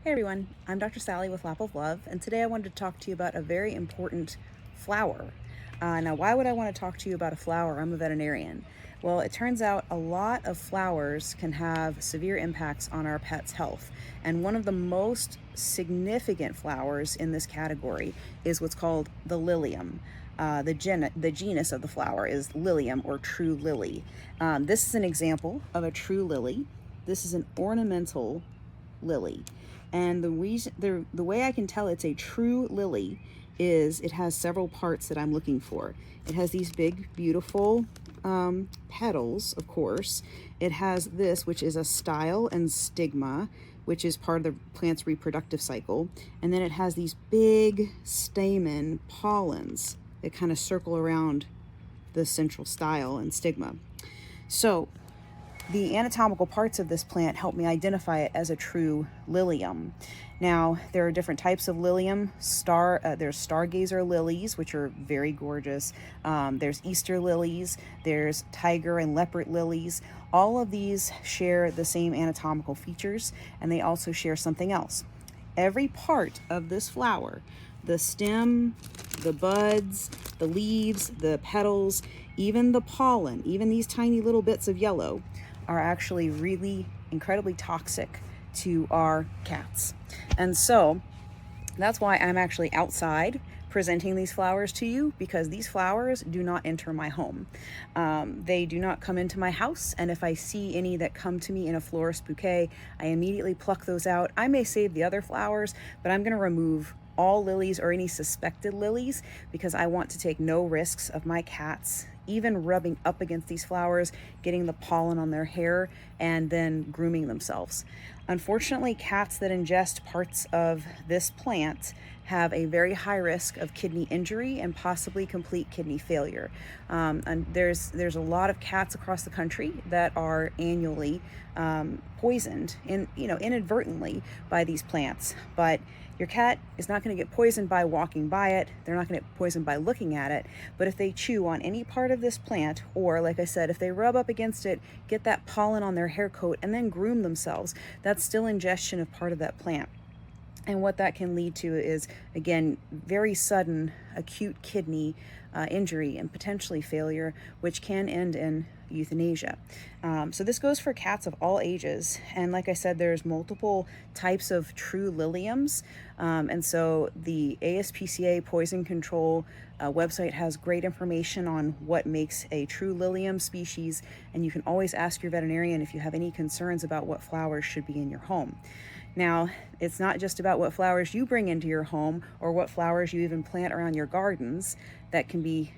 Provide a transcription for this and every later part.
Hey everyone, I'm Dr. Sally with Lap of Love, and today I wanted to talk to you about a very important flower. Now, why would I want to talk to you about a flower? I'm a veterinarian. Well, it turns out a lot of flowers can have severe impacts on our pet's health, and one of the most significant flowers in this category is what's called the lilium. The genus of the flower is Lilium or true lily. This is an example of a true lily. This is an ornamental lily. And the way I can tell it's a true lily is it has several parts that I'm looking for. It has these big, beautiful petals, of course. It has this, which is a style and stigma, which is part of the plant's reproductive cycle. And then it has these big stamen pollens that kind of circle around the central style and stigma. So the anatomical parts of this plant help me identify it as a true lilium. Now, there are different types of lilium. There's stargazer lilies, which are very gorgeous. There's Easter lilies. There's tiger and leopard lilies. All of these share the same anatomical features, and they also share something else. Every part of this flower, the stem, the buds, the leaves, the petals, even the pollen, even these tiny little bits of yellow, are actually really incredibly toxic to our cats. And so that's why I'm actually outside presenting these flowers to you, because these flowers do not enter my home. They do not come into my house, and if I see any that come to me in a florist bouquet, I immediately pluck those out. I may save the other flowers, but I'm going to remove all lilies or any suspected lilies because I want to take no risks of my cats even rubbing up against these flowers, getting the pollen on their hair, and then grooming themselves. Unfortunately, cats that ingest parts of this plant have a very high risk of kidney injury and possibly complete kidney failure. And there's a lot of cats across the country that are annually poisoned inadvertently by these plants. But your cat is not going to get poisoned by walking by it. They're not going to get poisoned by looking at it. But if they chew on any part of this plant, or like I said, if they rub up against it, get that pollen on their hair coat, and then groom themselves, that's still ingestion of part of that plant. And what that can lead to is, again, very sudden acute kidney injury and potentially failure, which can end in euthanasia. So this goes for cats of all ages. And like I said, there's multiple types of true liliums. And so the ASPCA poison control website has great information on what makes a true lilium species. And you can always ask your veterinarian if you have any concerns about what flowers should be in your home. Now, it's not just about what flowers you bring into your home or what flowers you even plant around your gardens that can be,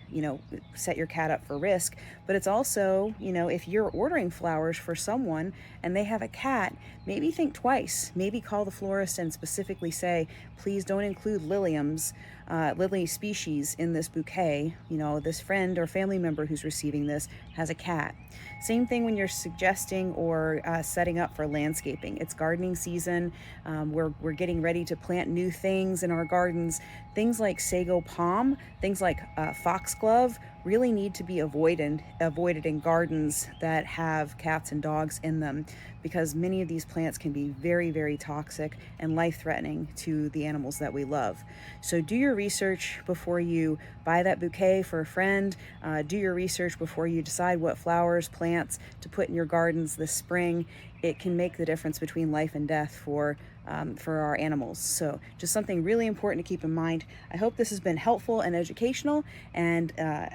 set your cat up for risk, but it's also, if you're ordering flowers for someone and they have a cat, maybe think twice. Maybe call the florist and specifically say, please don't include liliums, lily species in this bouquet. This friend or family member who's receiving this has a cat. Same thing when you're suggesting or setting up for landscaping. It's gardening season. We're getting ready to plant new things in our gardens. Things like sago palm, things like foxglove really need to be avoided in gardens that have cats and dogs in them, because many of these plants can be very, very toxic and life-threatening to the animals that we love. So do your research before you buy that bouquet for a friend. Do your research before you decide what flowers, plants to put in your gardens this spring. It can make the difference between life and death for our animals. So just something really important to keep in mind. I hope this has been helpful and educational, and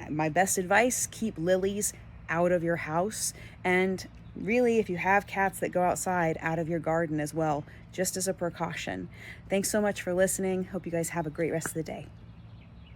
my best advice, keep lilies out of your house, and really, if you have cats that go outside, out of your garden as well, just as a precaution. Thanks so much for listening. Hope you guys have a great rest of the day.